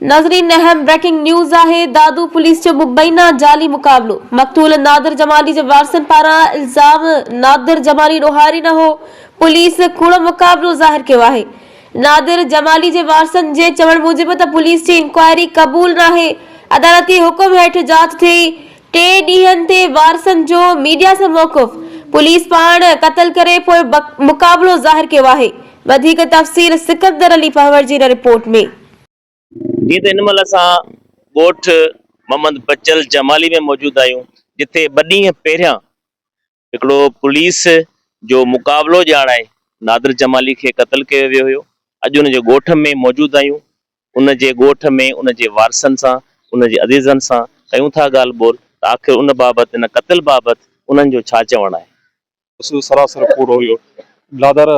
नाज़रीन, अहम breaking news आहे। दादू पुलिस जो मुबैना जाली मुकाबलो। मक़तूल नादिर जमाली जे वारसनि पारां इल्ज़ाम नादिर जमाली ॾोहारी न हो। पुलिस कूड़ो मुकाबलो ज़ाहिर कयो आहे। नादिर जमाली जे वारसनि जे चवण मूजिबि त पुलिस जी इंक्वायरी क़बूल न आहे। अदालती हुकुम हेठि जांच थी। 3 ॾींहनि ते वारसनि जो मीडिया सां मौक़िफ़। पुलिस पाण क़त्ल करे पोइ मुकाबलो ज़ाहिर कयो आहे। वधीक तफ़सील सिकंदर अली पहवर जी रिपोर्ट में। जी तो इन महिल असां ॻोठ मोहम्मद बचल जमाली में मौजूद आहियूं, जिथे 2 ॾींहं पहिरियां हिकिड़ो पुलिस जो मुक़ाबलो ॼाणाए नादिर जमाली खे क़त्ल कयो वियो हुयो। अॼु उन जे ॻोठ में मौजूद आहियूं। उन जे ॻोठ में उन जे वारसनि सां, उन जे अज़ीज़नि सां कयूं था ॻाल्हि ॿोल त आख़िर उन बाबति, इन क़त्ल बाबति उन्हनि जो छा चवणु आहे। सरासर कूड़ो हुयो। नादिर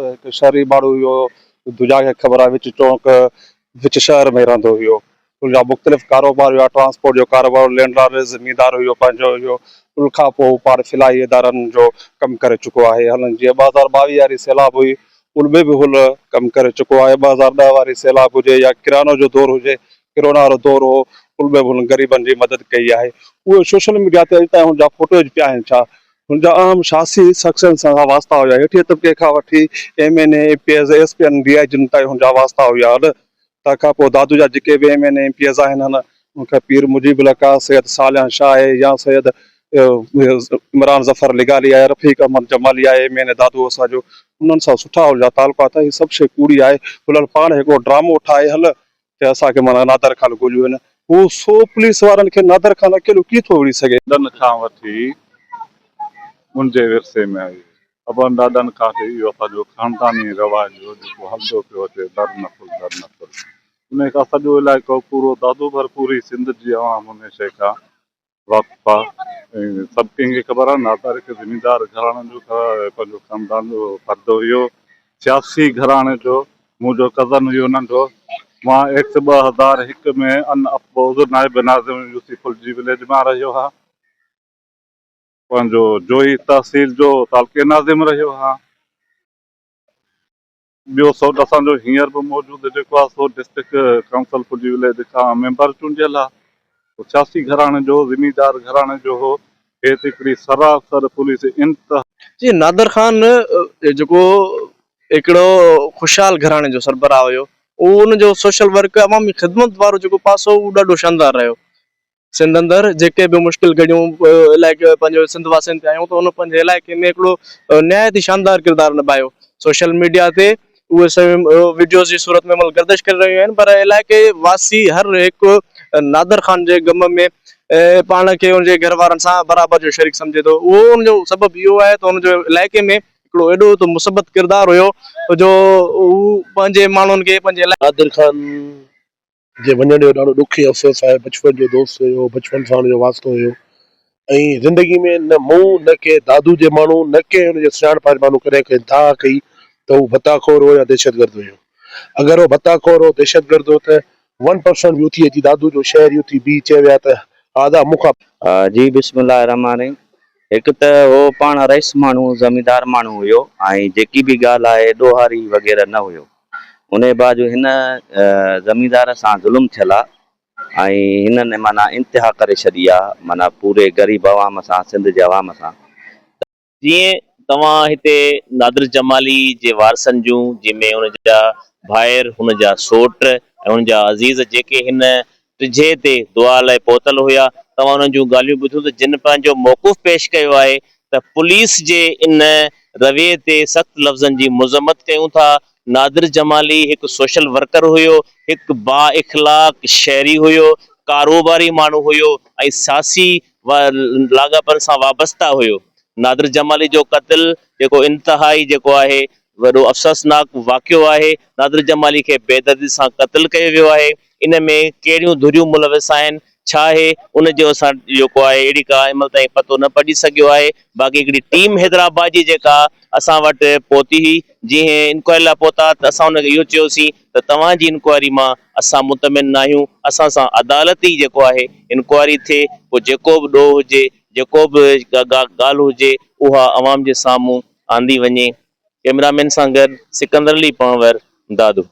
हिकु शहरी माण्हू हुयो। दुनिया खे ख़बर आहे विच चौक विच शहर में रहंदो हुयो। उनजा मुख़्तलिफ़ कारोबार हुआ, ट्रांसपोर्ट जो कारोबार, लैंडलॉर्ड ज़मींदार हुयो पंहिंजो हुयो। उनखां पोइ पाण फिलाई इदारनि जो कमु करे चुको आहे। हलनि जीअं 2022 वारी सैलाब हुई, उनमें बि हुन कमु करे चुको आहे। 2010 वारी सैलाब हुजे या किरानो जो दौर हुजे, किरोना वारो दौर हो, उनमें बि हुन ग़रीबनि जी मदद कई आहे। उहे सोशल मीडिया ते अॼु ताईं हुनजा फोटोज पिया आहिनि। छा हुनजा आम शासी शख़्सनि सां वास्ता हुया। हेठिए तबिके खां वठी MNA, APS, SPN, DIG ताईं हुनजा वास्ता हुया। तंहिंखां पोइ दादू जा जेके बि MNA, APS आहिनि, उनखे पीर मुजीब लका, सैयद सालिह शाह आहे या सैयद इमरान ज़फ़र लिगाली आहे, रफ़ीक अहमद जमाली आहे, MNA दादू असांजो, उन्हनि सां सुठा हुनजा तालुकात। हीअ सभु शइ कूड़ी आहे। हुननि पाण हिकिड़ो ड्रामो ठाहे की असांखे माना नादिर खान ॻोल्हियो आहिनि। उहो 100 पुलिस वारनि खे नादिर खान अकेलो कीअं थो विड़ी सघे। ॾन खां वठी मुंहिंजे विरसे में आई अबनि ॾाॾनि खां वठी इहो असांजो ख़ानदानी रवाज हो जेको हलंदो पियो अचे, दर न फुल। उन खां सॼो इलाइक़ो पूरो दादू भर पूरी सिंध जी आवाम उन शइ खां वाक़ुफ़ आहे। ऐं सभु कंहिंखे ख़बर आहे नादिर हिकु ज़मींदार घराणे जो पंहिंजो ख़ानदान जो फ़र्द हुयो, सियासी घराणे जो। मुंहिंजो कज़न हुयो नंढो। मां एक्स 2001 में अन अपोज़ नाइब नाज़िम यूसुफुल जी विलेज मां रहियो हा। पंहिंजो जोई तहसील जो तालुके नाज़िम रहियो हा। ॿियो सोट असांजो हींअर बि मौजूदु जेको आहे सो डिस्ट्रिक्ट काउंसिल फुजी विलेज खां मेंबर चूंडियल आहे। सियासी घराणे जो, ज़मींदार घराणे जो हो। हे हिकिड़ी सरासर पुलिस इंतहा जी। नादिर खान जेको हिकिड़ो ख़ुशहाल घराणे जो सरबराह हुयो। उहो उनजो सोशल वर्क, अवामी ख़िदमत वारो जेको पासो, उहो ॾाढो शानदार रहियो। सिंध अंदरि जेके बि मुश्किल घड़ियूं इलाइक़े पंहिंजो सिंध वासियुनि ते आयूं, त उन पंहिंजे इलाइक़े में हिकिड़ो निहायत ई शानदार किरदारु निभायो। सोशल मीडिया ते उहे सभु वीडियोज़ जी सूरत में गर्दिश करे रहियूं आहिनि, पर इलाइक़े वासी हर हिकु नादिर खान जे गम में पाण खे उनजे घर वारनि सां बराबरि जो शरीक सम्झे थो। उहो उनजो सबबु इहो आहे त उनजो इलाइक़े में हिकिड़ो एॾो त मुसबत किरदारु हुयो जो हू पंहिंजे माण्हुनि खे पंहिंजे नादिर खान जे वञण जो ॾाढो ॾुखी अफ़सोस आहे। बचपन जो दोस्त हुयो, बचपन सां हुनजो वास्तो हुयो। ऐं ज़िंदगी में न मूं न के दादू जे माण्हू, न के हुनजे सुञाण पाण माण्हू कॾहिं कंहिं था कई त हू भताखोर हो या दहशतगर्द हुयो। अगरि हो भताखोर हो, दहशतगर्द हो, त 1% बि उथी अची दादू जो शहर उथी बी चए विया त आदा मूंखां। जी बिस्मिल्लाह रहमान रहीम। हिकु त हो पाण रईस माण्हू, ज़मींदार माण्हू हुयो, ऐं जेकी बि ॻाल्हि आहे ॾोहारी वग़ैरह न हुयो। उन बावजूद हिन ज़मींदार सां ज़ुल्म थियल आहे ऐं हिननि माना इंतिहा करे छॾी आहे, माना पूरे ग़रीब अवाम सां, सिंध जे अवाम सां। जीअं तव्हां हिते नादिर जमाली जे वारसनि जूं, जंहिंमें हुनजा भाइर, हुनजा सोट ऐं हुनजा अज़ीज़ जेके हिन टिझे ते दुआ लाइ पहुतल हुया, तव्हां हुननि जूं ॻाल्हियूं ॿुधियूं त जिन पंहिंजो मौक़ुफ़ पेश कयो आहे त पुलिस जे इन रवैये ते सख़्तु लफ़्ज़नि जी मुज़म्मत कयूं था। नादिर जमाली हिकु सोशल वर्कर हुयो, हिकु बा इख़लाक़ शहरी हुयो, कारोबारी माण्हू हुयो ऐं सियासी लाॻापन सां वाबस्ता हुयो। नादिर जमाली जो क़त्ल जेको इंतिहाई जेको आहे वॾो अफ़सोसनाक वाक़ियो आहे। नादिर जमाली खे बेदर्दी सां क़त्ल कयो वियो आहे। इन में कहिड़ियूं धुरियूं मुलविस आहिनि, छा आहे, उनजो असां जेको आहे अहिड़ी का हिनमहिल ताईं पतो न पइजी सघियो आहे। बाक़ी हिकिड़ी टीम हैदराबाद जी जेका असां वटि पहुती हुई, जीअं इंक्वायरी लाइ पहुता त असां हुनखे इहो चयोसीं त तव्हांजी इंक्वायरी मां असां मुतमिन न आहियूं। असां सां अदालती जेको आहे इंक्वायरी थिए, पोइ जेको बि ॾोह हुजे, जेको बि ॻाल्हि हुजे, उहा अवाम जे साम्हूं आंदी वञे। कैमरामैन सां गॾु सिकंदर अली पंवर, दादू।